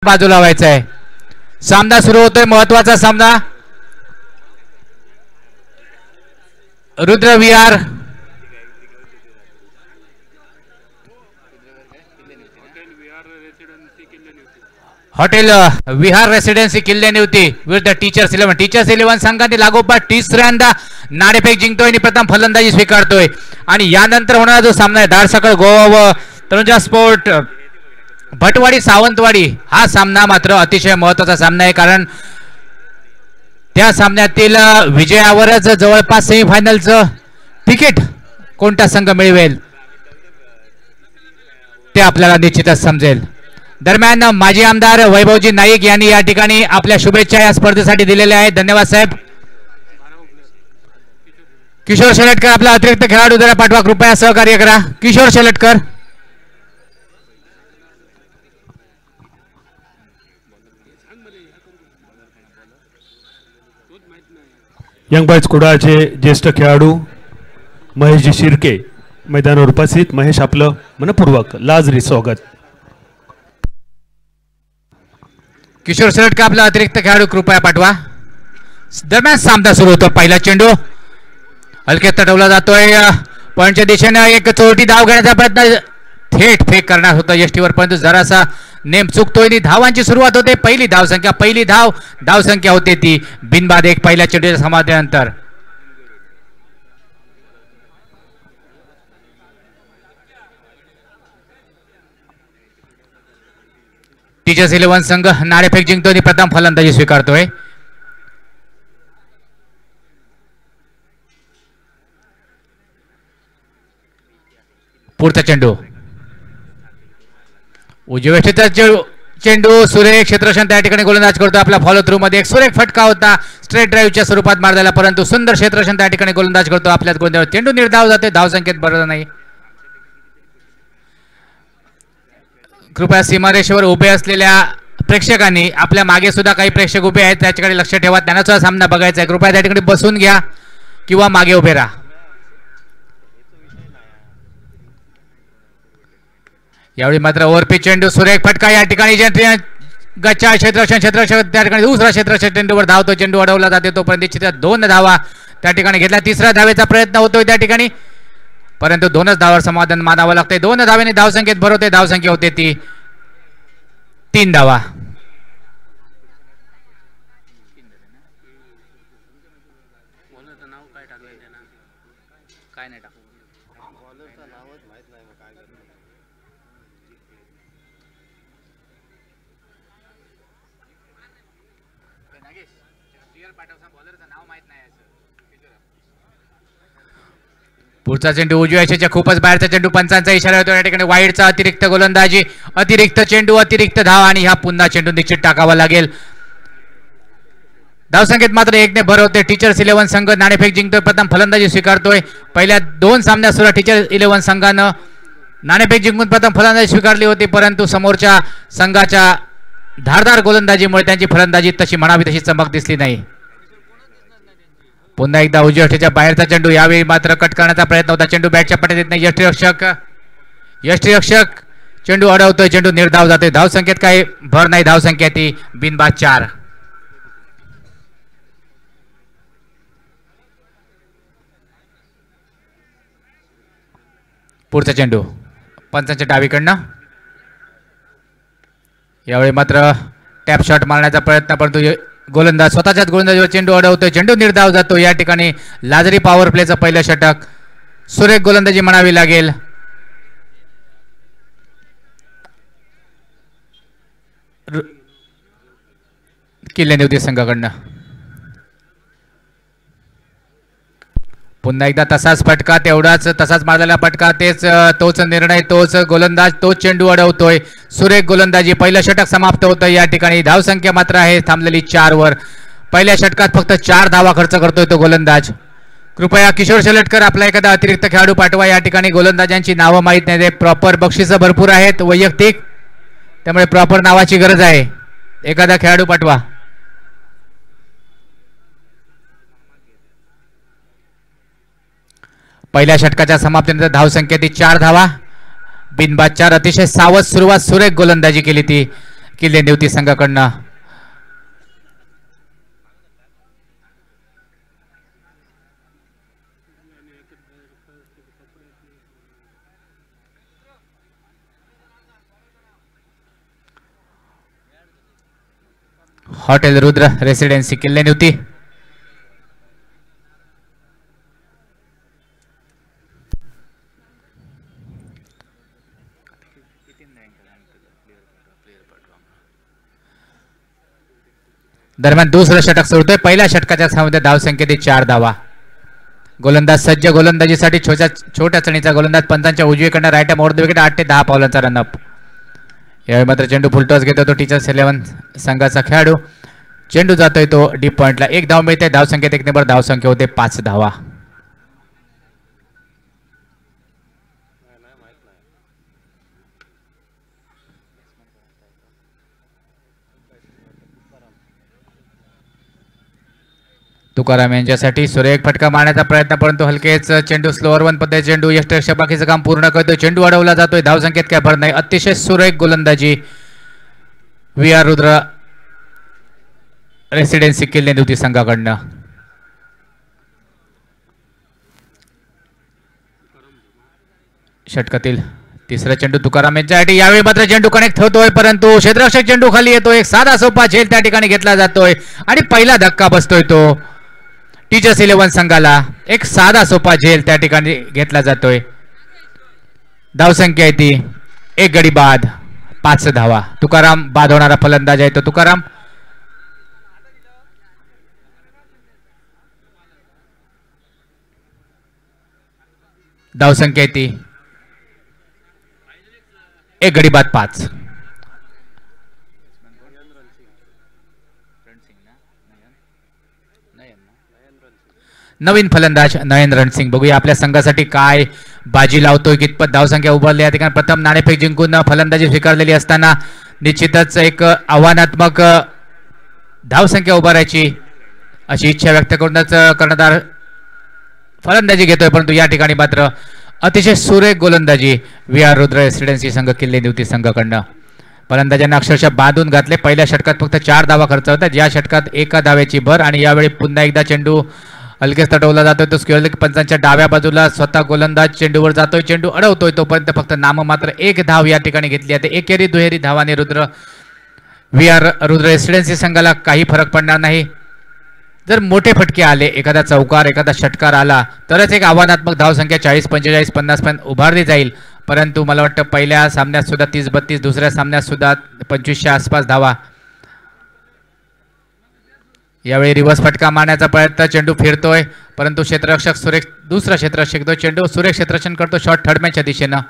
बाजूला व्हायचा आहे. सामना सुरू होतोय, महत्वाचा सामना. रुद्र विहार हॉटेल विहार रेसिडेन्सी किल्ल्याने होती विरुद्ध टीचर्स 11. टीचर्स 11 संघाने लागोपाठ तिसऱ्यांदा नाणेफेक जिंकतोय आणि प्रथम फलंदाजी स्वीकारतोय. आणि यानंतर होणारा जो सामना आहे धारसकळ गोवा व तनुजा स्पोर्ट भटवाडी सावंतवाडी, हा सामना मात्र अतिशय महत्वाचा सामना आहे. कारण त्या सामन्यातील विजयावरच जवळपास सेमीफायनलचं तिकीट कोणता संघ मिळवेल ते आपल्याला निश्चितच समजेल. दरम्यान माजी आमदार वैभवजी नाईक यांनी या ठिकाणी आपल्या शुभेच्छा या स्पर्धेसाठी दिलेल्या आहेत. धन्यवाद साहेब. किशोर शेलटकर आपला अतिरिक्त खेळाडू जरा पाठवा, कृपया सहकार्य करा. किशोर शेलटकर. यंग बॉयज कुडाळचे ज्येष्ठ खेळाडू महेशजी शिर्के मैदानावर उपस्थित. महेश, आपलं मनपूर्वक लाजरी स्वागत. किशोर शेलटकर आपला अतिरिक्त खेळाडू कृपया पाठवा. दरम्यान सामना सुरू होतो. पहिला चेंडू हलक्यात तटवला जातोय. पॉईंटच्या दिशेने एक चोरटी धाव घेण्याचा प्रयत्न थेट फेक करणार होता यष्टीवर, परंतु जरासा नेम चुकतोय. धावांची सुरुवात होते. पहिली धावसंख्या होते ती बिनबाद 1 पहिल्या चेंडूच्या समाप्तीनंतर. टीचर्स 11 संघ नाणेफेक जिंकतोय आणि प्रथम फलंदाजी स्वीकारतोय. पुढचा चेंडू उजव्या चेंडू सुरेख क्षेत्ररक्षण त्या ठिकाणी गोलंदाज करतो. आपला फॉलो थ्रू मध्ये एक सुरेख फटका होता स्ट्रेट ड्राईव्हच्या स्वरूपात मारलेला, परंतु सुंदर क्षेत्ररक्षण त्या ठिकाणी गोलंदाज करतो. आपल्याच गोलंदाज चेंडू निर्धाव जाते. धावसंख्येत बरोबर नाही. कृपया सीमारेषेवर उभे असलेल्या प्रेक्षकांनी, आपल्या मागे सुद्धा काही प्रेक्षक उभे आहेत, त्याच्याकडे लक्ष ठेवा. त्यांना सुद्धा सामना बघायचा आहे. कृपया त्या ठिकाणी बसून घ्या किंवा मागे उभे राहा. यावेळी मात्र ओव्हरपिच चेंडू सुरेख फटका या ठिकाणी गच्चा क्षेत्ररक्षण त्या ठिकाणी दुसरा क्षेत्ररक्षण चेंडूवर धावतो. चेंडू अडवला जाते तोपर्यंत 2 धावा त्या ठिकाणी घेतला. तिसऱ्या धावेचा प्रयत्न होतोय त्या ठिकाणी, परंतु 2च धावावर समाधान मानावं लागतंय. 2 धावेने धावसंख्येत भर होते. धावसंख्या होते ती 3 धावा. पुढचा चेंडू उजव्या यशाच्या खूपच बाहेरचा चेंडू, पंचांचा इशारा होतो. या ठिकाणी वाईडचा अतिरिक्त गोलंदाजी, अतिरिक्त चेंडू, अतिरिक्त धाव आणि हा पुन्हा चेंडू निश्चित टाकावा लागेल. धावसंख्येत मात्र 1 ने भर होते. टीचर्स 11 संघ नाणेफेक जिंकतोय. प्रथम फलंदाजी स्वीकारतोय. पहिल्या 2 सामन्यात सुद्धा टीचर्स 11 संघानं नाणेफेक जिंकून प्रथम फलंदाजी स्वीकारली होती, परंतु समोरच्या संघाच्या धारदार गोलंदाजीमुळे त्यांची फलंदाजी तशी म्हणावी तशी चमक दिसली नाही. पुन्हा एकदा उजव्या यष्टीच्या बाहेरचा चेंडू, यावेळी मात्र कट करण्याचा प्रयत्न होता. चेंडू बॅटच्या पट्ट्यात येत नाही. यष्टीरक्षक चेंडू अडवतोय. चेंडू निर्धाव जातोय. धावसंख्येत काही भर नाही. धावसंख्या ती बिनबाद 4. पुढचा चेंडू पंचांच्या डावीकडनं, यावेळी मात्र टॅप शॉट मारण्याचा प्रयत्न, परंतु गोलंदाज स्वतःच्याच गोलंदाजीवर चेंडू अडवतोय. चेंडू निर्धाव जातो. या ठिकाणी लाजरी पॉवर प्लेचं पहिलं षटक. सुरेख गोलंदाजी म्हणावी लागेल. किल्ल्याने होती संघाकडनं. पुन्हा एकदा तसाच फटका, तसाच मारलेला फटका, तोच निर्णय, तोच गोलंदाज, तोच चेंडू अडवतोय. सुरेख गोलंदाजी. पहिलं षटक समाप्त होतं. या ठिकाणी धावसंख्या मात्र आहे थांबलेली 4 वर. पहिल्या षटकात फक्त 4 धावा खर्च करतोय तो गोलंदाज. कृपया किशोर शेलटकर आपला एखादा अतिरिक्त खेळाडू पाठवा. या ठिकाणी गोलंदाजांची नावं माहीत नाही. प्रॉपर बक्षिसं भरपूर आहेत वैयक्तिक, त्यामुळे प्रॉपर नावाची गरज आहे. एखादा खेळाडू पाठवा. पहिल्या षटकाच्या समाप्तीनंतर धावसंख्या ती 4 धावा, बिनबाद 4. अतिशय सावध सुरुवात, सुरेख गोलंदाजी केली ती किल्ले निवती संघाकडनं. हॉटेल रुद्र रेसिडेन्सी किल्ले निवती. दरम्यान दुसरं षटक सोडतोय. पहिल्या षटकाच्या सामन्यात धावसंख्येत 4 धावा. गोलंदाज सज्ज गोलंदाजीसाठी छोट्या चणीचा गोलंदाज पंचांच्या उजवीकडनं राईट मोड विकेट 8 ते 10 पावलांचा रनअप. यावेळी मात्र चेंडू फुलटॉस घेतो तो टीचर्स 11 संघाचा खेळाडू. चेंडू जातोय तो डीप पॉइंटला. 1 धाव मिळते. धावसंख्येत 1 नंबर. धावसंख्या होते 5 धावा. तुकाराम यांच्यासाठी सुरेख फटका मारण्याचा प्रयत्न परंतु हलकेच चेंडू स्लोअर वन पद्धती चेंडू यष्टरक्ष बाकीचं काम पूर्ण करतोय. चेंडू अडवला जातोय. धावसंख्येत काय भर नाही. अतिशय सुरेख गोलंदाजी VR रुद्र रेसिडेन्सी किल्ले निवती संघाकडनं. षटकातील तिसरा चेंडू तुकाराम यांच्यासाठी. यावेळी मात्र चेंडू कनेक्ट होतोय परंतु क्षेत्ररक्षक चेंडू खाली येतो. एक साधा सोपा झेल त्या ठिकाणी घेतला जातोय आणि पहिला धक्का बसतोय तो टीचर्स 11 संघाला. एक साधा सोपा झेल त्या ठिकाणी घेतला जातोय. धावसंख्या आहे ती 1 गडी बाद 5 धावा. तुकाराम बाद होणारा फलंदाज आहे तो तुकाराम. धावसंख्या आहे ती 1 गडी बाद 5. नवीन फलंदाज नयन रणसिंग. बघूया आपल्या संघासाठी काय बाजी लावतोय. कितपत धावसंख्या उभारली या ठिकाणी. प्रथम नाणेफेक जिंकून फलंदाजी स्वीकारलेली असताना निश्चितच एक आव्हानात्मक धावसंख्या उभारायची अशी इच्छा व्यक्त करूनच कर्णधार फलंदाजी घेतोय परंतु या ठिकाणी मात्र अतिशय सुरेख गोलंदाजी VR रुद्र रेसिडेन्सी संघ किल्ले निवती संघाकडनं. फलंदाजांना अक्षरशः बांधून घातले. पहिल्या षटकात फक्त 4 धावा खर्च होतात. या षटकात 1 धावेची भर आणि यावेळी पुन्हा एकदा चेंडू हलकेच तटवला जातोय. तो स्क्वेअर पंचांच्या डाव्या बाजूला स्वतः गोलंदाज चेंडूवर जातोय. चेंडू अडवतोय तोपर्यंत फक्त नाममात्र 1 धाव या ठिकाणी घेतली आहे. एकेरी दुहेरी धावाने VR रुद्र रेसिडेन्सी संघाला काही फरक पडणार नाही. जर मोठे फटके आले एखादा चौकार एखादा षटकार आला तरच एक आव्हानात्मक धावसंख्या 40 45 50 पर्यंत उभारली जाईल. परंतु मला वाटतं पहिल्या सामन्यात सुद्धा 30 32 दुसऱ्या सामन्यात सुद्धा 25च्या आसपास धावा. यावेळी रिव्हर्स फटका मारण्याचा प्रयत्न. चेंडू फिरतोय परंतु क्षेत्ररक्षक सुरेख दुसरा क्षेत्ररक्षक चेंडू सुरेख क्षेत्ररक्षण करतो शॉट थर्डमॅनच्या दिशेनं.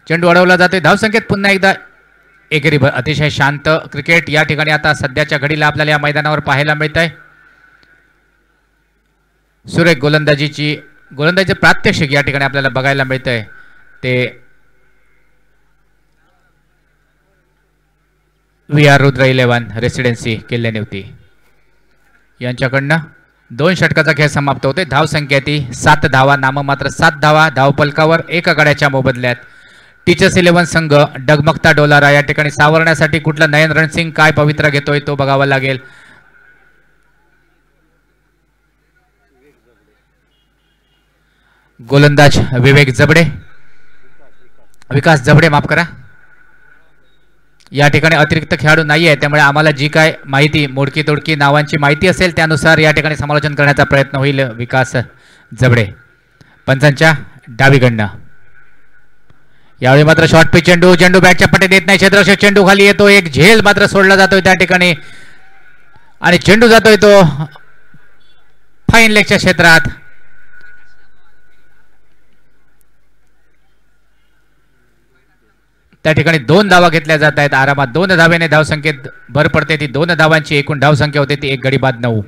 चेंडू अडवला जातोय. धावसंख्येत पुन्हा एकदा एकेरी भर. अतिशय शांत क्रिकेट या ठिकाणी आता सध्याच्या घडीला आपल्याला या मैदानावर पाहायला मिळत आहे. सुरेख गोलंदाजीचे प्रात्यक्षिक या ठिकाणी आपल्याला बघायला मिळतंय. ते VR रुद्र 11 रेसिडेन्सी किल्ले निवती यांच्याकडनं 2 षटकाचा खेळ समाप्त होते. धावसंख्या ती 7 धावा. नाममात्र 7 धावा. धावपलकावर 1 गड्याच्या मोबदल्यात टीचर्स 11 संघ डगमगता डोलारा. या ठिकाणी सावरण्यासाठी कुठला नयन रणसिंग काय पवित्रा घेतोय तो बघावा लागेल. गोलंदाज विकास जबडे माफ करा. या ठिकाणी अतिरिक्त खेळाडू नाही आहे त्यामुळे आम्हाला जी काय माहिती मोडकी तोडकी नावांची माहिती असेल त्यानुसार या ठिकाणी समालोचन करण्याचा प्रयत्न होईल. विकास जबडे पंचांच्या डावीकडनं. यावेळी मात्र शॉर्ट पिच चेंडू बॅटच्या पट्टीत येत नाही. क्षेत्ररक्षक चेंडू खाली येतो. एक झेल मात्र सोडला जातोय त्या ठिकाणी आणि चेंडू जातोय तो फाईन लेगच्या क्षेत्रात. त्या ठिकाणी 2 धावा घेतल्या जात आहेत आरामात. 2 धावेने धावसंख्येत भर पडते. ती 2 धावांची एकूण धावसंख्या होते ती 1 गडी बाद 9.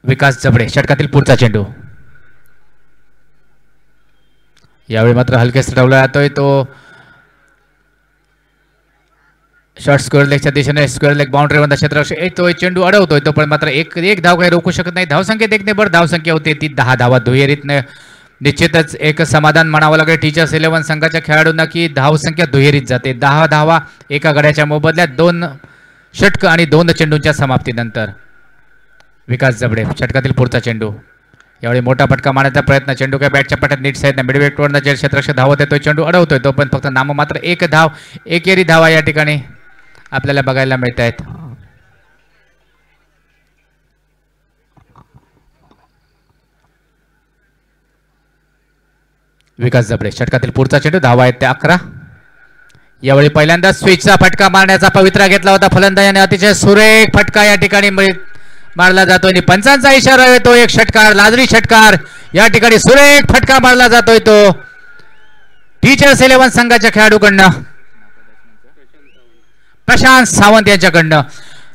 विकास जबडे षटकातील पुढचा चेंडू. यावेळी मात्र हलकेच ठरवला जातोय तो शॉर्ट स्क्वेअर लेगच्या दिशेने. स्क्वेअर लेग बाउंड्री वर क्षेत्ररक्षक येतोय. चेंडू अडवतोय तो पण मात्र एक धाव काही रोखू शकत नाही. धावसंख्येत 1 ने भर. धावसंख्या होते ती 10 धावा. दुहेरीतनं निश्चितच एक समाधान म्हणावं लागेल टीचर्स 11 संघाच्या खेळाडूंना की धावसंख्या दुहेरीत जाते. 10 धावा एका गड्याच्या मोबदल्यात 2 षटक आणि 2 चेंडूंच्या समाप्तीनंतर. विकास जबडे षटकातील पुढचा चेंडू. यावेळी मोठा फटका मारण्याचा प्रयत्न. चेंडू काय बॅटच्या पट्ट्यात नीट साईडनं मिडविकेटवरनं जे क्षेत्ररक्षक धावत येतोय चेंडू अडवतोय तो पण फक्त नाममात्र एक धाव एकेरी धावा या ठिकाणी आपल्याला बघायला मिळत आहेत. विकास जबडे षटकातील पुढचा चेंडू धावा आहेत ते 11. यावेळी पहिल्यांदा स्विचचा फटका मारण्याचा पवित्रा घेतला होता फलंदाजाने. अतिशय सुरेख फटका या ठिकाणी मारला जातोय आणि पंचांचा इशारा येतो. एक षटकार लाजरी षटकार या ठिकाणी सुरेख फटका मारला जातोय तो टीचर्स 11 संघाच्या खेळाडूकडनं प्रशांत सावंत यांच्याकडनं.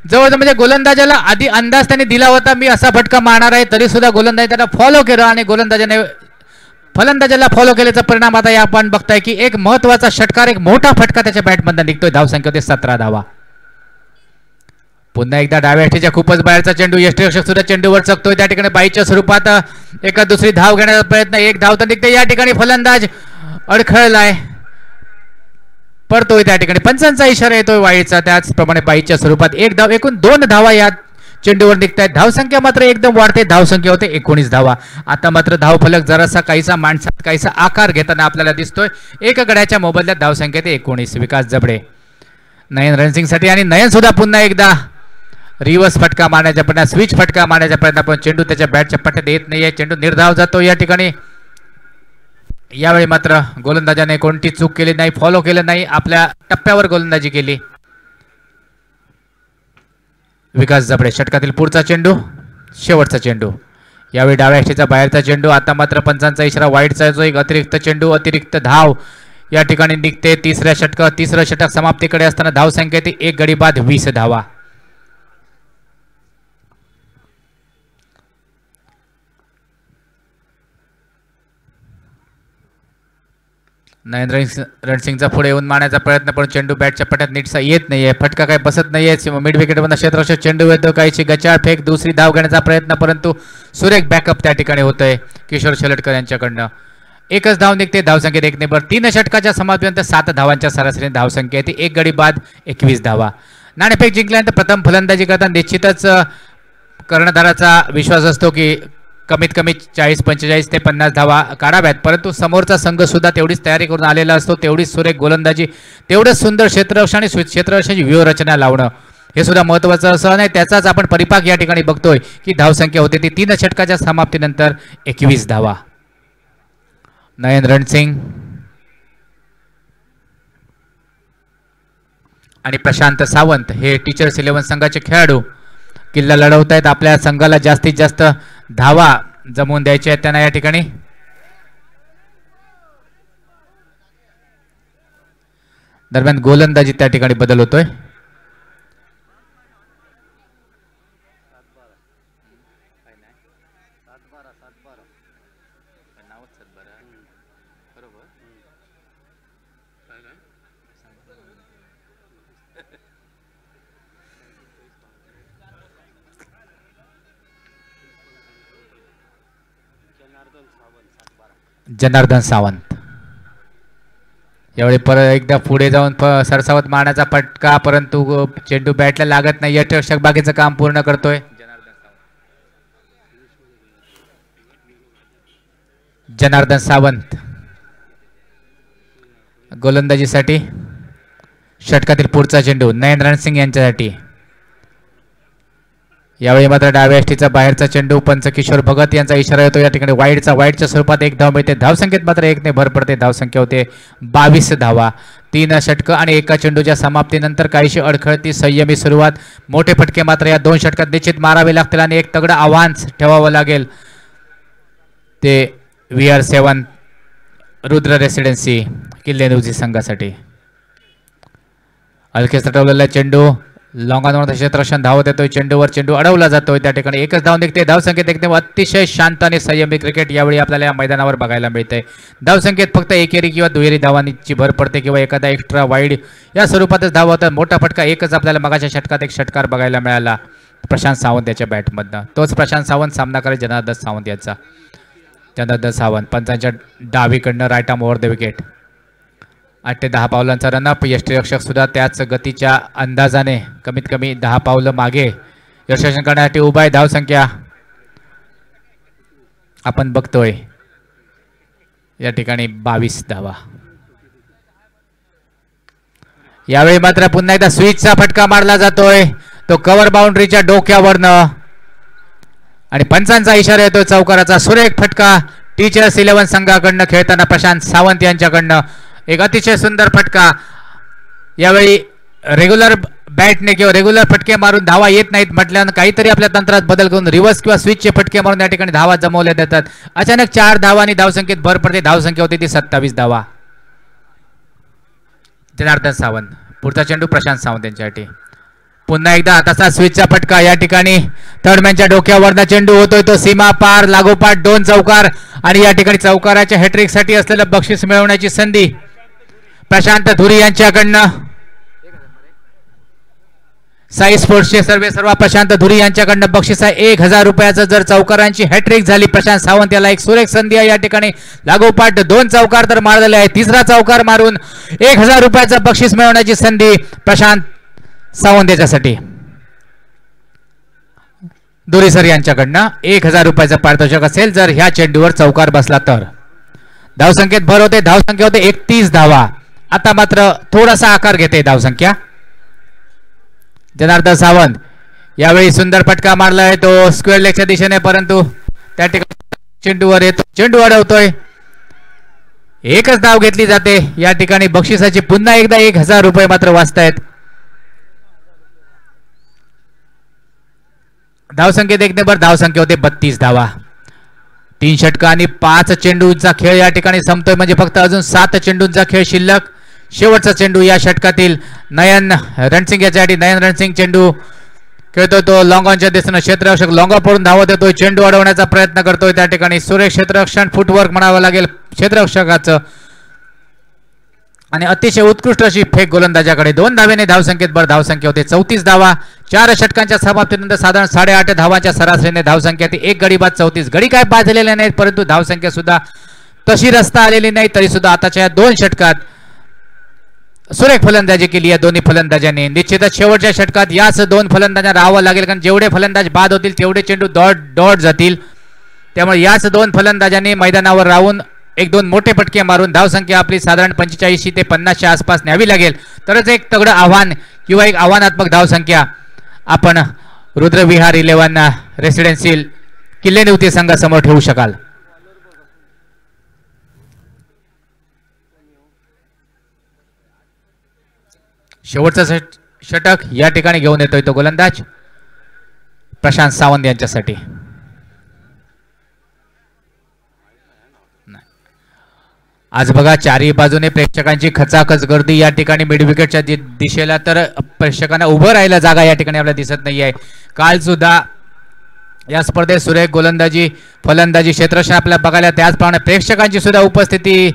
जवळजवळ म्हणजे गोलंदाजाला आधी अंदाज त्यांनी दिला होता मी असा फटका मारणार आहे तरी सुद्धा गोलंदाज त्याला फॉलो केलं आणि गोलंदाजाने फलंदाजाला फॉलो केल्याचा परिणाम आता आपण बघताय की एक महत्वाचा षटकार एक मोठा फटका त्याच्या बॅटमधून निघतोय. धावसंख्या होते 17 धावा. पुन्हा एकदा डाव्या यष्टीच्या खूपच बाहेरचा चेंडू. यष्टीरक्षक सुद्धा चेंडूवर चकतोय त्या ठिकाणी बाईच्या स्वरूपात एका दुसरी धाव घेण्याचा प्रयत्न. एक धाव तर निघते या ठिकाणी फलंदाज अडखळलाय पडतोय त्या ठिकाणी पंचांचा इशारा येतोय वाईचा. त्याचप्रमाणे बाईच्या स्वरूपात एक धाव एकूण 2 धावा या चेंडूवर निघतायत. धावसंख्या मात्र एकदम वाढते. धावसंख्या होते 19 धावा. आता मात्र धावफलक जरासा काहीसा माणसात काहीसा आकार घेताना आपल्याला दिसतोय. एक गड्याच्या मोबदल्यात धावसंख्या ते 19. विकास जबडे नयन रणसिंगसाठी आणि नयन सुद्धा पुन्हा एकदा रिव्हर्स फटका मारण्याच्या प्रयत्न स्विच फटका मारण्याच्या प्रयत्न पण चेंडू त्याच्या बॅटच्या पट्ट्यात येत नाहीये. चेंडू निर्धाव जातो या ठिकाणी. यावेळी मात्र गोलंदाजाने कोणती चूक केली नाही फॉलो केलं नाही आपल्या टप्प्यावर गोलंदाजी केली. विकास जबडे षटकातील पुढचा चेंडू शेवटचा चेंडू. यावेळी डाव्या यष्टीचा बाहेरचा चेंडू. आता मात्र पंचांचा इशारा वाईटचा जो एक अतिरिक्त चेंडू अतिरिक्त धाव या ठिकाणी निघते. तिसरं षटक समाप्तीकडे असताना धावसंख्या ती 1 गडी बाद 20 धावा. नयन रणसिंगचा पुढे येऊन मारण्याचा प्रयत्न पण चेंडू बॅटच्या पट्ट्यात नीटसा येत नाहीये. फटका काही बसत नाहीये. मिड विकेटवर क्षेत्ररक्षक चेंडू येतो काहीशी गचाळ फेक दुसरी धाव घेण्याचा प्रयत्न परंतु सुरेख बॅकअप त्या ठिकाणी होतोय किशोर शेलटकर यांच्याकडनं. एकच धाव निघते. धावसंख्येत 1 ने बर 3 षटकाच्या समाप्तीनंतर 7 धावांच्या सरासरीने धावसंख्या ती 1 गडी बाद 21 धावा. नाणेफेक जिंकल्यानंतर प्रथम फलंदाजी करताना निश्चितच कर्णधाराचा विश्वास असतो की कमीत कमी 40-45 ते 50 धावा काढाव्यात परंतु समोरचा संघ सुद्धा तेवढीच तयारी करून आलेला असतो. तेवढीच सुरेख गोलंदाजी तेवढंच सुंदर क्षेत्ररक्षण आणि क्षेत्ररक्षणाची व्यूहरचना लावणं हे सुद्धा महत्त्वाचं असं नाही. त्याचाच आपण परिपाक या ठिकाणी बघतोय की धावसंख्या होते ती 3 षटकाच्या समाप्तीनंतर 21 धावा. नयन रणसिंग आणि प्रशांत सावंत हे टीचर्स 11 संघाचे खेळाडू किल्ला लढवत आहेत. आपल्या संघाला जास्तीत जास्त धावा जमवून द्यायचे आहेत त्यांना या ठिकाणी. दरम्यान गोलंदाजी त्या ठिकाणी बदल होतोय. जनार्दन सावंत यावेळी परत एकदा पुढे जाऊन सरसावत मारण्याचा फटका परंतु चेंडू बॅटला लागत नाही. यष्टीरक्षक बाकीचं काम पूर्ण करतोय. जनार्दन सावंत गोलंदाजीसाठी. षटकातील पुढचा चेंडू नयन रणसिंग यांच्यासाठी. यावेळी मात्र डाव्या यष्टीचा बाहेरचा चेंडू पंच किशोर भगत यांचा इशारा येतो या ठिकाणी. वाईटच्या स्वरूपात 1 धाव मिळते. धावसंख्येत मात्र 1 ने भर पडते. धावसंख्या होते 22 धावा. 3 षटक आणि एका चेंडूच्या समाप्तीनंतर काहीशी अडखळती संयमी सुरुवात. मोठे फटके मात्र या 2 षटकात निश्चित मारावे लागतील आणि एक तगडं आव्हान ठेवावं लागेल ते VR7 रुद्र रेसिडेन्सी किल्लेनुजी संघासाठी. हलके सटवलेला चेंडू लॉंगानवर क्षेत्ररक्षण धावत येतोय. चेंडूवर चेंडू अडवला जातोय त्या ठिकाणी. एकच धाव निघते. धावसंख्येत एकदम अतिशय शांत आणि संयमी क्रिकेट यावेळी आपल्याला या मैदानावर बघायला मिळते. धावसंख्येत फक्त एकेरी किंवा दुहेरी धावांची भर पडते किंवा एखादा एक्स्ट्रा वाईड या स्वरूपातच धाव होतात. मोठा फटका एकच आपल्याला मगाच्या षटकात एक षटकार बघायला मिळाला प्रशांत सावंत याच्या बॅटमधनं. तोच प्रशांत सावंत सामना करेल जनार्दन सावंत याचा. चंद्रधर सावंत पंचांच्या डावीकडनं right arm over the wicket. 8 ते 10 पावलांचा रनअप. यष्टीरक्षक सुद्धा त्याच गतीच्या अंदाजाने कमीत कमी 10 पावलं मागे यशस्वी करण्यासाठी उभा आहे. धावसंख्या आपण बघतोय या ठिकाणी 22 धावा. यावेळी मात्र पुन्हा एकदा स्विचचा फटका मारला जातोय, तो कव्हर बाउंड्रीच्या डोक्यावरनं आणि पंचांचा इशारा येतो चौकाराचा. सुरेख फटका टीचर्स 11 संघाकडनं खेळताना प्रशांत सावंत यांच्याकडनं. एक अतिशय सुंदर फटका. यावेळी रेग्युलर बॅटने किंवा रेग्युलर फटके मारून धावा येत नाहीत म्हटल्यानं काहीतरी आपल्या तंत्रात बदल करून रिव्हर्स किंवा स्विचचे फटके मारून या ठिकाणी धावा जमवल्या जातात. अचानक 4 धावांनी धावसंख्येत भर पडते. धावसंख्या होती ती 27 धावा. जनार्दन सावंत, पुढचा चेंडू प्रशांत सावंत यांच्यासाठी. पुन्हा एकदा तसा स्विचचा फटका. या ठिकाणी थर्डमॅनच्या डोक्यावरचा चेंडू होतोय, तो सीमा पार लागोपाठ 2 चौकार आणि या ठिकाणी चौकाराच्या हॅट्रिक साठी असलेलं बक्षीस मिळवण्याची संधी प्रशांत धुरी यांच्याकडनं. साई स्पोर्ट्सचे सर्व प्रशांत धुरी यांच्याकडनं बक्षीस आहे 1000 रुपयाचं. जर चौकारांची हॅट्रिक झाली प्रशांत सावंत याला एक सुरेख संधी आहे. या ठिकाणी लागोपाठ 2 चौकार तर मारलेले आहे. तिसरा चौकार मारून 1000 रुपयाचं बक्षीस मिळवण्याची संधी प्रशांत सावंत याच्यासाठी. धुरी सर यांच्याकडनं 1000 रुपयाचं पारितोषिक असेल जर ह्या चेंडूवर चौकार बसला तर. धावसंख्येत भर होते. धावसंख्या होते 31 धावा. आता मात्र थोडासा आकार घेते धावसंख्या. जनार्दन सावंत यावेळी सुंदर फटका मारलाय तो स्क्वेअर लेगच्या दिशेने, परंतु त्या ठिकाणी चेंडूवर येतो, चेंडू अडवतोय. एकच धाव घेतली जाते. या ठिकाणी बक्षिसाची पुन्हा एकदा 1000 रुपये मात्र वाचतायत. धावसंख्येत 1 नंबर. धावसंख्या होते 32 धावा. 3 षटका आणि 5 चेंडूंचा खेळ या ठिकाणी संपतोय, म्हणजे फक्त अजून 7 चेंडूंचा खेळ शिल्लक. शेवटचा चेंडू या षटकातील नयन रणसिंग याच्यासाठी. नयन रणसिंग चेंडू खेळतोय, तो लॉंग ऑनच्या दिशेने क्षेत्ररक्षक लॉंग ऑफ पडून धावत येतोय, चेंडू अडवण्याचा प्रयत्न करतोय. त्या ठिकाणी सुरेख क्षेत्ररक्षण फुटवर्क म्हणावं लागेल क्षेत्ररक्षकाचं आणि अतिशय उत्कृष्ट अशी फेक गोलंदाजाकडे. 2 धावेने धावसंख्येत भर. धावसंख्या होते 34 धावा. 4 षटकांच्या समाप्तीनंतर साधारण 8.5 धावांच्या सरासरीने धावसंख्या ती 1 गडी बाद 34. गडी काय बाद झालेल्या नाहीत, परंतु धावसंख्या सुद्धा तशी रस्ता आलेली नाही. तरी सुद्धा आताच्या 2 षटकात सुरेख फलंदाजी केली या दोन्ही फलंदाजांनी. निश्चितच शेवटच्या षटकात याच 2 फलंदाजांना राहावं लागेल, कारण जेवढे फलंदाज बाद होतील तेवढे चेंडू डॉट जातील. त्यामुळे याच 2 फलंदाजांनी मैदानावर राहून 1-2 मोठे फटके मारून धावसंख्या आपली साधारण 45 ते 50च्या आसपास न्यावी लागेल, तरच एक तगडं आव्हान किंवा एक आव्हानात्मक धावसंख्या आपण रुद्रविहार 11 रेसिडेन्शियल किल्ले निवती संघासमोर ठेवू शकाल. शेवटचा षटक या ठिकाणी घेऊन येतोय तो गोलंदाज प्रशांत सावंत यांच्यासाठी. आज बघा चारही बाजूने प्रेक्षकांची खचाखच गर्दी या ठिकाणी मिड विकेटच्या दिशेला, तर प्रेक्षकांना उभं राहायला जागा या ठिकाणी आपल्याला दिसत नाहीये. काल सुद्धा या स्पर्धेत सुरेख गोलंदाजी फलंदाजी क्षेत्ररक्षण आपल्याला बघायला, त्याचप्रमाणे प्रेक्षकांची सुद्धा उपस्थिती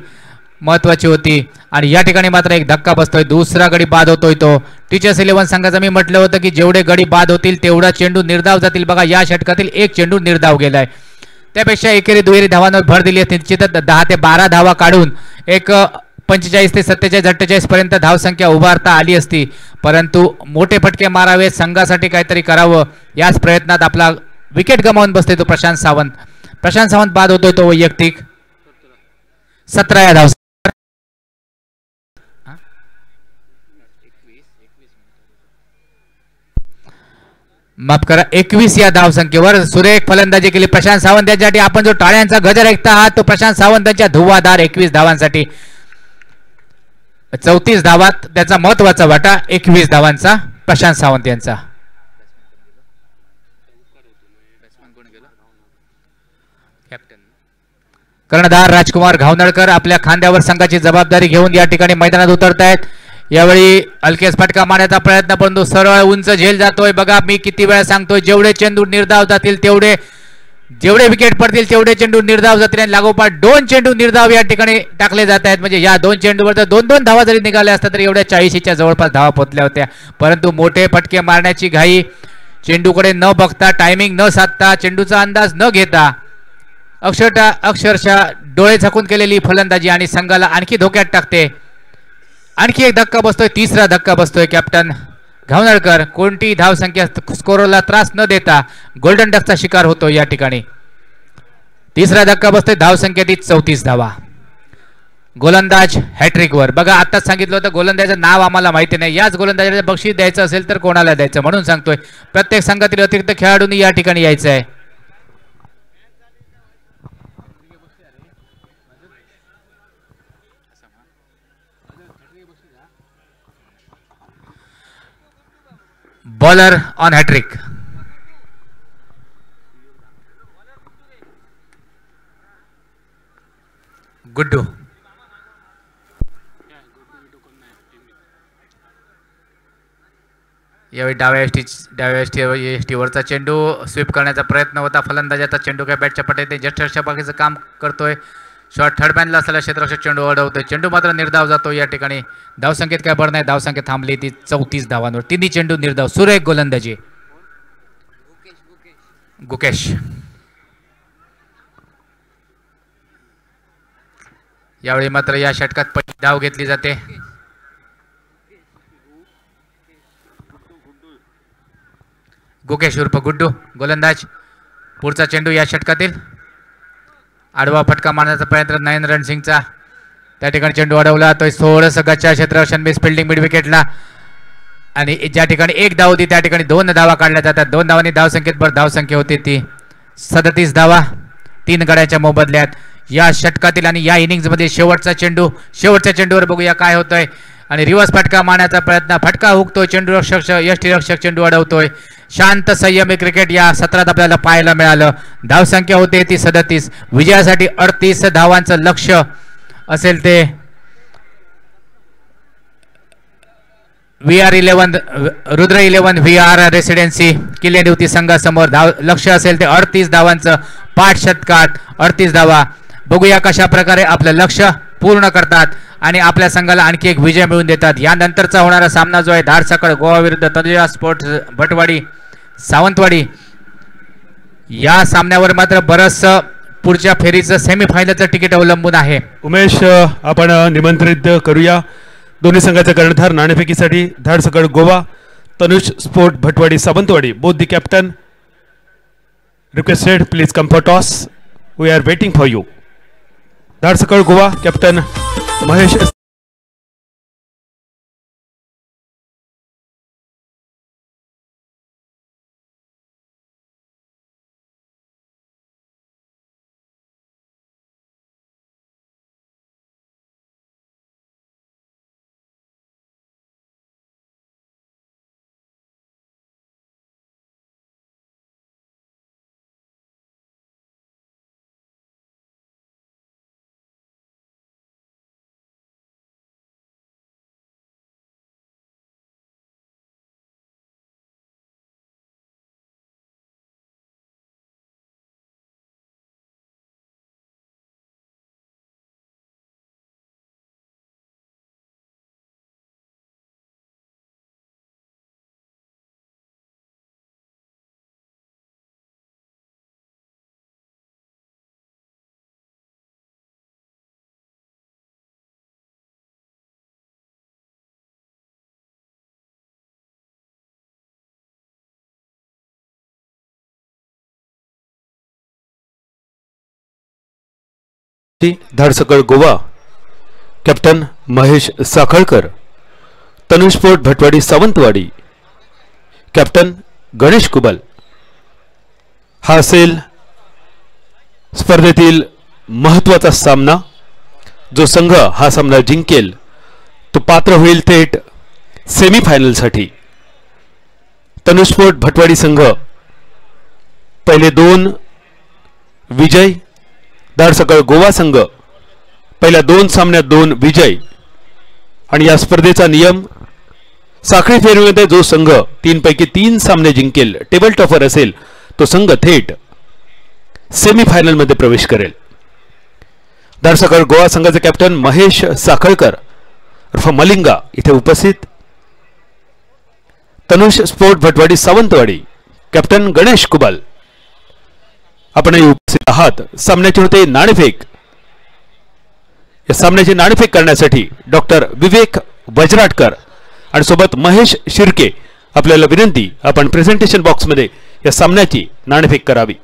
महत्वाची होती. आणि या ठिकाणी मात्र एक धक्का बसतोय. दुसरा गडी बाद होतोय तो टीचर्स 11 संघाचं. मी म्हटलं होतं की जेवढे गडी बाद होतील तेवढा चेंडू निर्धाव जातील. बघा या षटकातील 1 चेंडू निर्धाव गेलाय, त्यापेक्षा एकेरी दुहेरी धावांवर भर दिली असती. निश्चितच 10 ते 12 धावा काढून एक 45 ते 47 48 पर्यंत धावसंख्या उभारता आली असती, परंतु मोठे फटके मारावे, संघासाठी काहीतरी करावं याच प्रयत्नात आपला विकेट गमावून बसतोय तो प्रशांत सावंत. प्रशांत सावंत बाद होतोय तो वैयक्तिक 17 या धाव. माफ करा 21 या धावसंख्येवर सुरेख फलंदाजी केली प्रशांत सावंत यांच्यासाठी. आपण जो टाळ्यांचा गजर ऐकता आहात तो प्रशांत सावंतांच्या धुव्वाधार 21 धावांसाठी. 34 धावात त्याचा महत्वाचा वाटा, 21 धावांचा प्रशांत सावंत यांचा. कर्णधार राजकुमार घावनळकर आपल्या खांद्यावर संघाची जबाबदारी घेऊन या ठिकाणी मैदानात उतरतायत. यावेळी अल्केस फटका मारण्याचा प्रयत्न, परंतु सरळ उंच झेल जातोय. बघा मी किती वेळा सांगतोय, जेवढे चेंडू निर्धाव जातील तेवढे, जेवढे विकेट पडतील तेवढे चेंडू निर्धाव जातील. आणि लागोपाठ 2 चेंडू निर्धाव या ठिकाणी टाकले जात आहेत. म्हणजे या 2 चेंडूवर जर 2-2 धावा जरी निघाल्या असतात तर एवढ्या 40च्या जवळपास धावा पोहोचल्या होत्या. परंतु मोठे फटके मारण्याची घाई, चेंडूकडे न बघता, टायमिंग न साधता, चेंडूचा अंदाज न घेता अक्षरशः डोळे झाकून केलेली फलंदाजी आणि संघाला आणखी धोक्यात टाकते. आणखी एक धक्का बसतोय, तिसरा धक्का बसतोय. कॅप्टन घावनळकर कोणती धावसंख्या स्कोरला त्रास न देता गोल्डन डकचा शिकार होतो या ठिकाणी. तिसरा धक्का बसतोय, धावसंख्येत 34 धावा. गोलंदाज हॅट्रिक वर. बघा आताच सांगितलं होतं गोलंदाजाचं नाव आम्हाला माहिती नाही. याच गोलंदाजाला बक्षीस द्यायचं असेल तर कोणाला द्यायचं म्हणून सांगतोय. प्रत्येक संघातील अतिरिक्त खेळाडूंनी या ठिकाणी यायचं आहे. Bowler on hattrick. गुड्डू. यावेळी डाव्या एसटीवरचा चेंडू स्वीप करण्याचा प्रयत्न होता. फलंदाजाचा चेंडू काय बॅटच्या पट्ट्यात जस्ट षटकाचं काम करतोय. शॉट थर्ड मॅनला असलेला क्षेत्ररक्षक चेंडू अडवतोय. चेंडू मात्र निर्धाव जातो या ठिकाणी. धावसंख्येत काय भर नाही. धावसंख्या थांबली ती 34 धावांवर. तिन्ही चेंडू निर्धाव. सुरेख गोलंदाजी. गुकेश. यावेळी मात्र या षटकात पहिली धाव घेतली जाते. गुकेश उर्फ गुड्डू गोलंदाज. पुढचा चेंडू या षटकातील. आडवा फटका मारण्याचा प्रयत्न नयन रणसिंगचा. त्या ठिकाणी चेंडू अडवला. तो थोडंसं गच्चा क्षेत्ररक्षण मिस फिल्डिंग मिड विकेटला. आणि ज्या ठिकाणी एक धाव होती त्या ठिकाणी 2 धावा काढल्या जातात. 2 धावांनी धावसंख्येत भर धावसंख्या होती ती 37 धावा 3 गड्याच्या मोबदल्यात या षटकातील. आणि या इनिंग्समध्ये शेवटचा चेंडू. शेवटच्या चेंडूवर बघूया काय होतंय. आणि रिव्हर्स फटका मारण्याचा प्रयत्न. फटका हुकतोय. चेंडू यष्टीरक्षक चेंडू अडवतोय. शांत संयमी क्रिकेट या सत्रात आपल्याला पाहायला मिळालं. धावसंख्या होते ती 37. विजयासाठी 38 धावांचं लक्ष्य असेल ते VR11 रुद्र 11 VR रेसिडेन्सी किल्लेनिवती संघासमोर लक्ष्य असेल ते 38 धावांचं. 5 षटकात 38 धावा. बघूया कशा प्रकारे आपलं लक्ष्य पूर्ण करतात आणि आपल्या संघाला आणखी एक विजय मिळवून देतात. यानंतरचा होणारा सामना जो आहे धारसकळ गोवा विरुद्ध तनुजा स्पोर्ट्स भटवाडी सावंतवाडी. या सामन्यावर मात्र बरंच पुढच्या फेरीचं सेमीफायनलचं तिकीट अवलंबून आहे. उमेश आपण निमंत्रित करूया दोन्ही संघाचे कर्णधार नाणेफेकीसाठी. Dharaskal Goa Tanuj sport Bhatwadi Sawantwadi. Both the captain requested please come for toss. We are waiting for you. Dharaskal Goa captain Mahesh. Dharaskal Goa captain Mahesh Sakhalkar. Tanuj sport Bhatwadi Sawantwadi captain Ganesh Kubal. हा असेल स्पर्धेतील महत्त्वाचा सामना. जो संघ हा सामना जिंकेल तो पात्र होईल थेट सेमीफायनलसाठी. तनुज स्पोर्ट भटवाडी संघ पहिले 2 विजय. धारसकळ गोवा संघ पहिल्या 2 सामन्यात 2 विजय. आणि या स्पर्धेचा नियम साखळी फेरीमध्ये जो संघ 3 पैकी 3 सामने जिंकेल टेबल टॉपर असेल तो संघ थेट सेमीफायनल मध्ये प्रवेश करेल. धारसकळ गोवा संघाचे कॅप्टन महेश साखळकर उर्फ मलिंगा इथे उपस्थित. तनुज स्पोर्ट भटवाडी सावंतवाडी कॅप्टन गणेश कुबल. आपणही उपस्थित आहात. सामन्याचे होते नाणेफेक. या सामन्याची नाणेफेक करण्यासाठी डॉक्टर विवेक वजराटकर आणि सोबत महेश शिर्के आपल्याला विनंती, आपण प्रेझेंटेशन बॉक्स मध्ये या सामन्याची नाणेफेक करावी.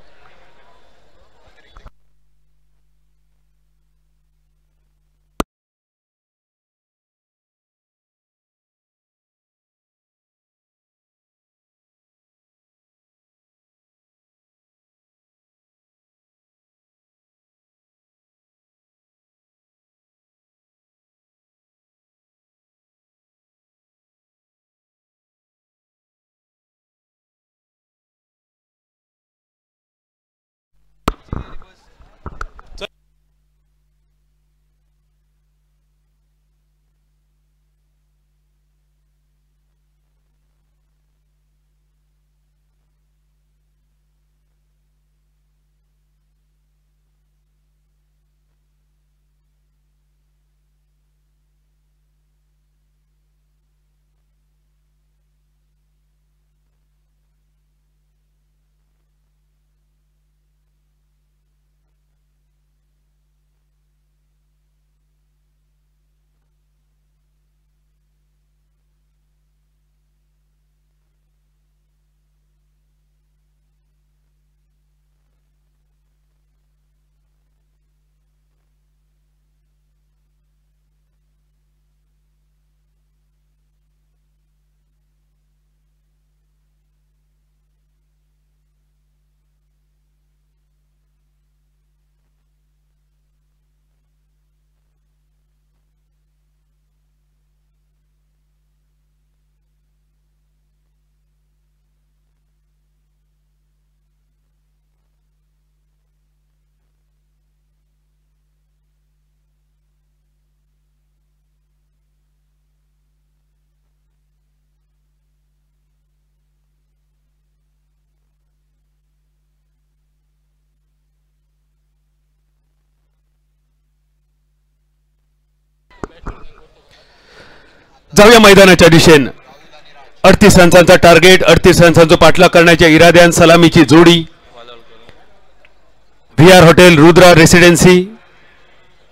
जाऊया मैदानाच्या दिशेने. 38 रन्सांचा टार्गेट, 38 रन्सांचा पाठलाग करण्याच्या इराद्यान सलामीची जोडी. VR हॉटेल रुद्रा रेसिडेन्सी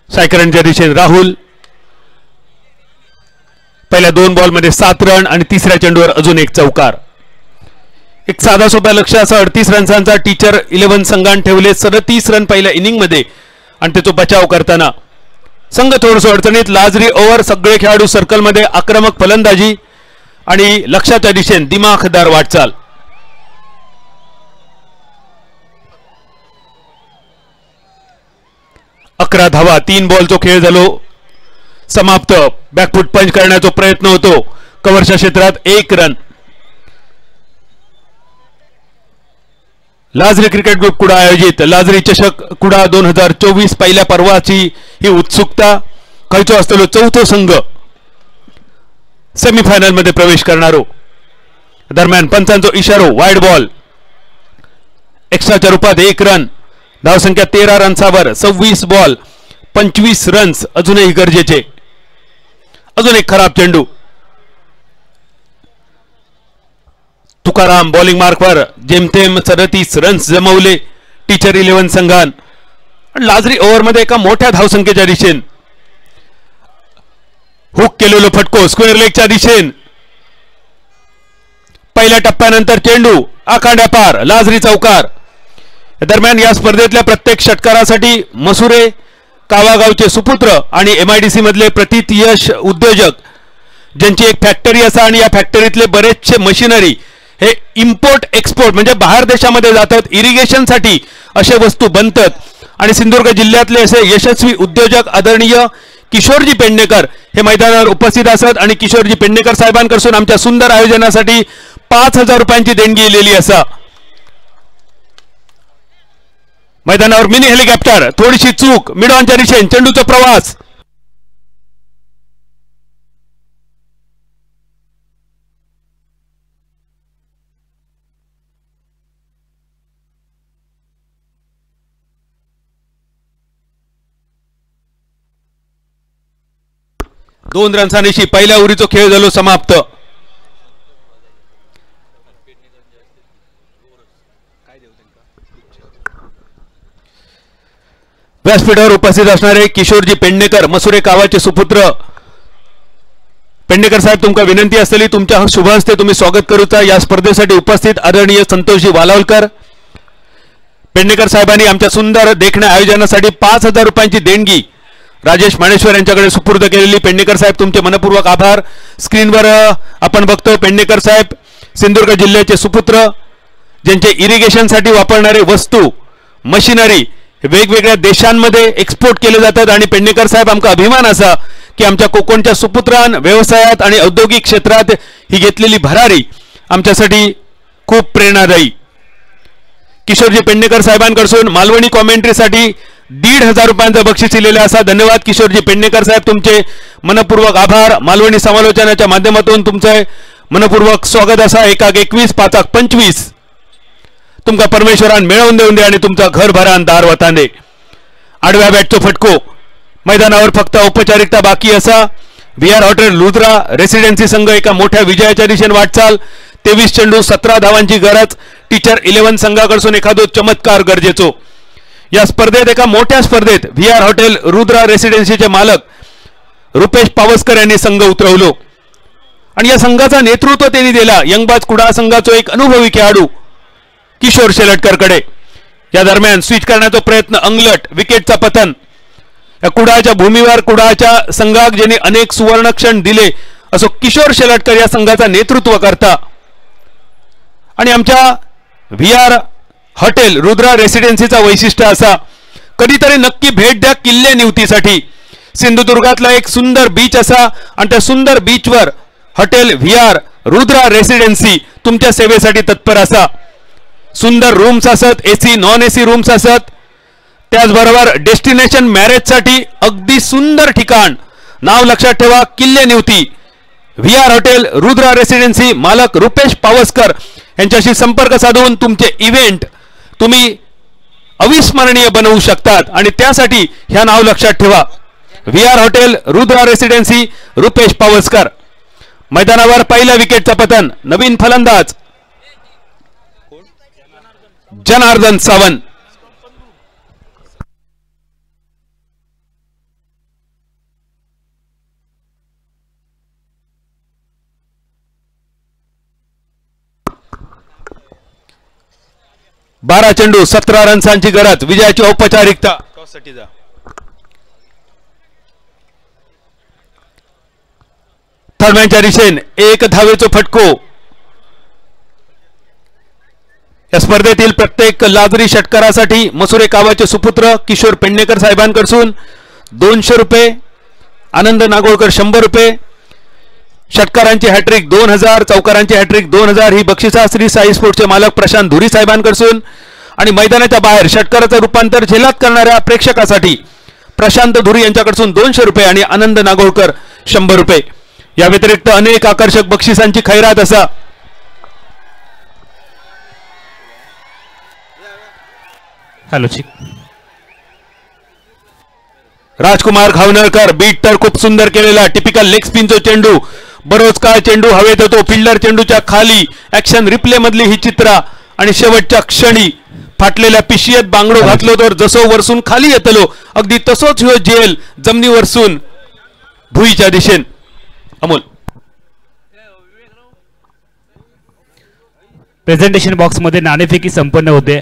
सायकरांच्या दिशेने राहुल. पहिल्या 2 बॉलमध्ये 7 रन आणि तिसऱ्या चेंडूवर अजून एक चौकार. एक साधा सोपा लक्ष असं 38 रन्सांचा टीचर 11 संघान ठेवले. 37 रन पहिल्या इनिंग मध्ये आणि त्याचा बचाव करताना संघ थोडंसं अडचणीत. लाजरी ओव्हर, सगळे खेळाडू सर्कल मध्ये, आक्रमक फलंदाजी आणि लक्ष्याच्या दिशेने दिमाखदार वाटचाल. अकरा धावा, 3 बॉलचा खेळ झालो समाप्त. बॅकफूट पंच करण्याचा प्रयत्न होतो कव्हरच्या क्षेत्रात. 1 रन. लाजरी क्रिकेट ग्रुप कुडा आयोजित लाजरी चषक कुडा 2024 पहिल्या पर्वाची ही उत्सुकता. खंयचो असलेलो चौथो संघ सेमीफायनल मध्ये प्रवेश करणारो. दरम्यान पंचांचो इशारो, वाईड बॉल. एक्स्ट्राच्या रूपात 1 रन. धावसंख्या 13 रन्सावर. 26 बॉल 25 रन्स अजूनही गरजेचे. अजून एक खराब चेंडू. तुकाराम बॉलिंग मार्कवर जेमतेम 37 रन्स जमवले टीचर 11 संघान. लाजरी ओव्हर मध्ये एका मोठ्या धावसंख्येच्या दिशेने हुक केलेलो फटको स्क्वेअर लेगच्या दिशेने. पहिल्या टप्प्यानंतर चेंडू आखांड्या पार, लाजरी चौकार. दरम्यान या स्पर्धेतल्या प्रत्येक षटकारासाठी मसुरे कावागावचे सुपुत्र आणि MIDC मधले प्रतीत यश उद्योजक ज्यांची एक फॅक्टरी असा आणि या फॅक्टरीतले बरेचसे मशिनरी हे इम्पोर्ट एक्सपोर्ट म्हणजे बाहेर देशामध्ये जातात. इरिगेशन साठी असे वस्तू बनतात आणि सिंधुदुर्ग जिल्ह्यातले असे यशस्वी उद्योजक आदरणीय किशोरजी पेडणेकर हे मैदानावर उपस्थित असत आणि किशोरजी पेडणेकर साहेबांकडून आमच्या सुंदर आयोजनासाठी 5000 रुपयांची देणगी दिलेली असा. मैदानावर मिनी हेलिकॉप्टर, थोडीशी चूक, मिड ऑनच्या दिशेने चेंडूचा प्रवास. दोन रन्सांनीशी पहिल्या ओव्हरीचा खेळ झालो समाप्त. व्यासपीठावर उपस्थित असणारे किशोरजी पेडणेकर मसुरे गावाचे सुपुत्र पेडणेकर साहेब, तुमका विनंती असलेली तुमच्या शुभ हस्ते तुम्ही स्वागत करूचा. या स्पर्धेसाठी उपस्थित आदरणीय संतोषजी वालावलकर पेडणेकर साहेबांनी आमच्या सुंदर देखण्या आयोजनासाठी 5,000 रुपयांची देणगी राजेश मानेश्वर यांच्याकडे सुपूर्द केलेली. पेडणेकर साहेब तुमचे मनपूर्वक आभार. स्क्रीनवर आपण बघतो पेडणेकर साहेब सिंधुदुर्ग जिल्ह्याचे सुपुत्र, ज्यांचे इरिगेशनसाठी वापरणारे वस्तू मशिनरी वेगवेगळ्या देशांमध्ये एक्सपोर्ट केले जातात. आणि पेडणेकर साहेब आमका अभिमान असा की आमच्या कोकणच्या सुपुत्रान व्यवसायात आणि औद्योगिक क्षेत्रात ही घेतलेली भरारी आमच्यासाठी खूप प्रेरणादायी. किशोरजी पेडणेकर साहेबांकडून मालवणी कॉमेंट्रीसाठी 1,500 रुपयांचं बक्षीस दिलेलं असा. धन्यवाद किशोरजी पेडणेकर साहेब, तुमचे मनपूर्वक आभार. मालवणी समालोचनाच्या माध्यमातून तुमचे मनपूर्वक स्वागत असा. 1-21 5-25 तुमका परमेश्वरान मिळवून देऊन दे आणि तुमचा घर भरान दार वतांदे. आडव्या बॅटचो फटको मैदानावर फक्त औपचारिकता बाकी असा. VR हॉटेल लुद्रा रेसिडेन्सी संघ एका मोठ्या विजयाच्या दिशेने वाटचाल. 23 चेंडू 17 धावांची गरज. टीचर 11 संघाकडून एखादो चमत्कार गरजेचो. या स्पर्धेत एका मोठ्या स्पर्धेत VR हॉटेल रुद्रा रेसिडेन्सीचे मालक रुपेश पावसकर यांनी संघ उतरवलो आणि या संघाचा नेतृत्व त्यांनी दिला यंगबाज कुडाळ संघाचा एक अनुभवी खेळाडू किशोर शेलटकरकडे. या दरम्यान स्विच करण्याचा प्रयत्न अंगलट, विकेटचा पतन. या कुडाळच्या भूमीवर कुडाळच्या संघाक ज्यांनी अनेक सुवर्ण क्षण दिले असो किशोर शेलटकर या संघाचा नेतृत्व करता. आणि आमच्या VR हॉटेल रुद्रा रेसिडेन्सीचा वैशिष्ट्य असा, कधीतरी नक्की भेट द्या किल्ले निवतीसाठी. सिंधुदुर्गातला एक सुंदर बीच असा आणि त्या सुंदर बीचवर हॉटेल VR रुद्रा रेसिडेन्सी तुमच्या सेवेसाठी तत्पर असा. सुंदर रूम्स असत, AC नॉन AC रूम्स असत. त्याचबरोबर डेस्टिनेशन मॅरेजसाठी अगदी सुंदर ठिकाण. नाव लक्षात ठेवा, किल्ले Nivati. VR hotel Rudra residency मालक रुपेश पावसकर यांच्याशी संपर्क साधून तुमचे इव्हेंट तुम्ही अविस्मरणीय बनवू शकतात. आणि त्यासाठी ह्या नाव लक्षात ठेवा, VR hotel Rudra residency Rupesh Pawaskar. मैदानावर पहिल्या विकेटचा पतन. नवीन फलंदाज जनार्दन सावंत. बारा चेंडू 17 रन्सांची गरज. विजयाची औपचारिकता. थर्डमॅनच्या दिशेने 1 धावेचो फटको. या स्पर्धेतील प्रत्येक लाजरी षटकारासाठी मसुरे गावाचे सुपुत्र किशोर पेडणेकर साहेबांकडून 200 रुपये, आनंद नागोळकर 100 रुपये, षटकारांची हॅट्रिक 2000, चौकारांची हॅट्रिक 2000 ही बक्षिसा श्री साई स्पोर्ट्सचे मालक प्रशांत धुरी साहेबांकडून. आणि मैदानाच्या बाहेर षटकाराचं रूपांतर झेलात करणाऱ्या प्रेक्षकासाठी प्रशांत धुरी यांच्याकडून 200 रुपये आणि आनंद नागोळकर 100 रुपये. या व्यतिरिक्त अनेक आकर्षक बक्षिसांची खैरात असा. हॅलो राजकुमार खावनळकर बीट तर खूप सुंदर केलेला. टिपिकल लेग स्पिनचो चेंडू, बरोच काळ चेंडू हवेत होतो. फिल्डर चेंडूच्या खाली ऍक्शन रिप्ले मधली ही चित्रा आणि शेवटच्या क्षणी फाटलेल्या पिशियत बांगडो घातलो तर जसो वरसून खाली येतलो अगदी तसोच ह्यो जेल जमिनी वरसून भुईच्या दिशेन. अमोल प्रेझेंटेशन बॉक्स मध्ये नाणेफेकी संपन्न होते.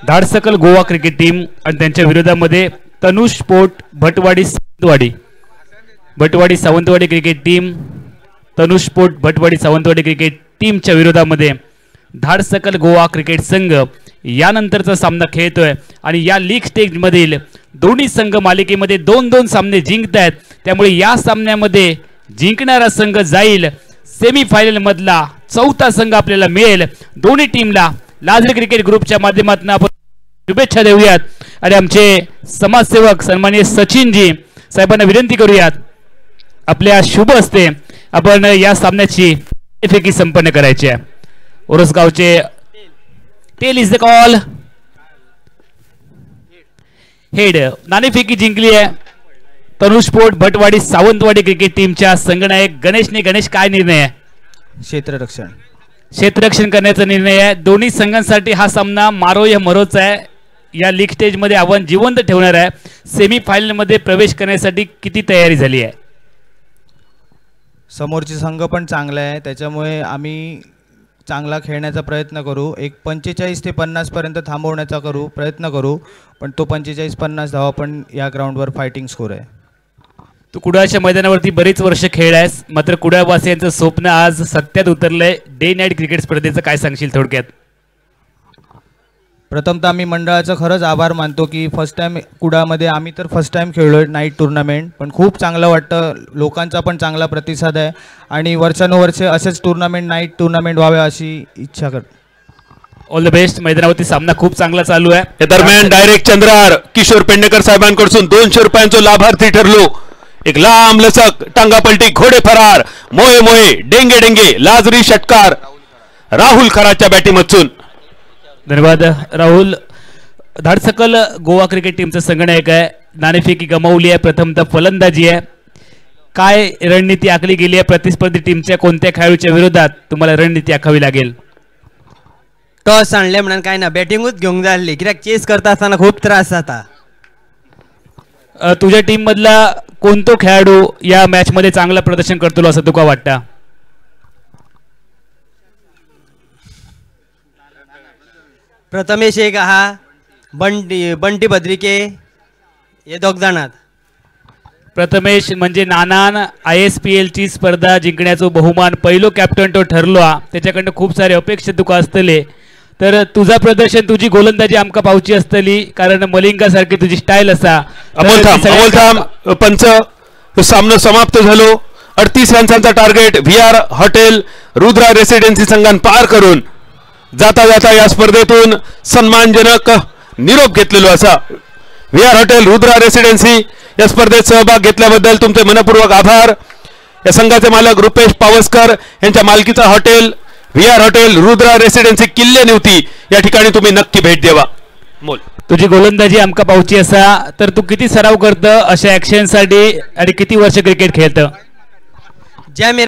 धाडसकल गोवा क्रिकेट टीम आणि त्यांच्या विरोधामध्ये Tanush sport Bhatwadi Sawantwadi cricket team. Tanush sport Bhatwadi Sawantwadi cricket टीमच्या विरोधामध्ये धाडसकल गोवा क्रिकेट संघ यानंतरचा सामना खेळतोय. आणि या लीग स्टेज मधील दोन्ही संघ मालिकेमध्ये 2-2 सामने जिंकतायत. त्यामुळे या सामन्यामध्ये जिंकणारा संघ जाईल सेमीफायनल मधला 4था संघ आपल्याला मिळेल. दोन्ही टीमला लाजरी क्रिकेट ग्रुपच्या माध्यमातून आपण शुभेच्छा देऊयात. आणि आमचे समाजसेवक सन्माननीय सचिनजी साहेबांना विनंती करूयात, आपल्या शुभ हस्ते आपण या सामन्याची नाणेफेकी संपन्न करायची आहे. ओरसगावचे tail is the call. Head नाणेफेकी जिंकली आहे तनुष स्पोर्ट भटवाडी सावंतवाडी क्रिकेट टीमच्या संघनायक गणेशने. गणेश, काय निर्णय आहे? क्षेत्ररक्षण करण्याचा निर्णय आहे. दोन्ही संघांसाठी हा सामना मारो या मरोचा आहे. या लीग स्टेजमध्ये आव्हान जिवंत ठेवणार आहे. सेमीफायनलमध्ये प्रवेश करण्यासाठी किती तयारी झाली आहे? समोरचे संघ पण चांगला आहे, त्याच्यामुळे आम्ही चांगला खेळण्याचा प्रयत्न करू. एक 45 ते 50 पर्यंत थांबवण्याचा प्रयत्न करू, पण तो 45-50 धावा पण या ग्राउंडवर फायटिंग स्कोर आहे. तू कुडाळच्या मैदानावरती बरीच वर्ष खेळलायस, मात्र कुडाळवासियांचं स्वप्न आज सत्यात उतरलंय. डे नाईट क्रिकेट स्पर्धेचं काय सांगशील थोडक्यात? प्रथमतः आम्ही मंडळाचं खरंच आभार मानतो की फर्स्ट टाईम कुडाळमध्ये आम्ही तर फर्स्ट टाईम खेळलो आहे नाईट टुर्नामेंट, पण खूप चांगलं वाटतं. लोकांचा पण चांगला प्रतिसाद आहे आणि वर्षानुवर्षे असेच नाईट टुर्नामेंट व्हावे अशी इच्छा करतो. All the best. मैदानावरती सामना खूप चांगला चालू आहे. या दरम्यान डायरेक्ट चंद्रार किशोर पेडणेकर साहेबांकडून 200 रुपयांचं लाभार्थी ठरलो. एक लांब लचक टांगापलटी घोडे फरार मोये मोये डेंगे डेंगे लाजरी षटकार राहुल खराच्या बॅटिंग मधून. धन्यवाद राहुल. धाडसकल गोवा क्रिकेट टीमचं संगणक आहे. नाणेफेकी गमावली आहे. प्रथमतः फलंदाजी आहे. काय रणनीती आखली गेली आहे? प्रतिस्पर्धी टीमच्या कोणत्या खेळाडूच्या विरोधात तुम्हाला रणनीती आखावी लागेल? टॉस आणले म्हणून काय ना बॅटिंगूच घेऊन जाल्ली, कित्याक चेस करता असताना खूप त्रास जाता. तुझ्या टीम मधला कोणतो खेळाडू या मॅच मध्ये चांगलं प्रदर्शन करतो असं तुका वाटतं? प्रथमेश एक आहा, बंटी भद्रिके हे दोग जाणात. प्रथमेश म्हणजे नानान ISPL ची स्पर्धा जिंकण्याचा बहुमान पहिलो कॅप्टन तो ठरलो. त्याच्याकडनं खूप सारे अपेक्षा तुका असतले, तर तुझा प्रदर्शन तुझी गोलंदाजी आमका पावची असतली, कारण मलिंगा सारखी तुझी स्टाईल असा. अमोल पंच सामना समाप्त झालो. 38 रन्सांचा target VR hotel Rudra residency संघान पार करून जाता जाता या स्पर्धेतून सन्मानजनक निरोप घेतलेलो असा. VR हॉटेल रुद्रा रेसिडेन्सी या स्पर्धेत सहभाग घेतल्याबद्दल तुमचे मनपूर्वक आभार. या संघाचे मालक रुपेश पावसकर यांच्या मालकीचा hotel VR hotel Rudra residency किल्ले निवती या ठिकाणी तुम्ही नक्की भेट द्यावा. मोल तुझी गोलंदाजी आमका पावची असा, तर तू किती सराव करतं अशा ऍक्शन साठी आणि किती वर्ष क्रिकेट खेळतं? ज्या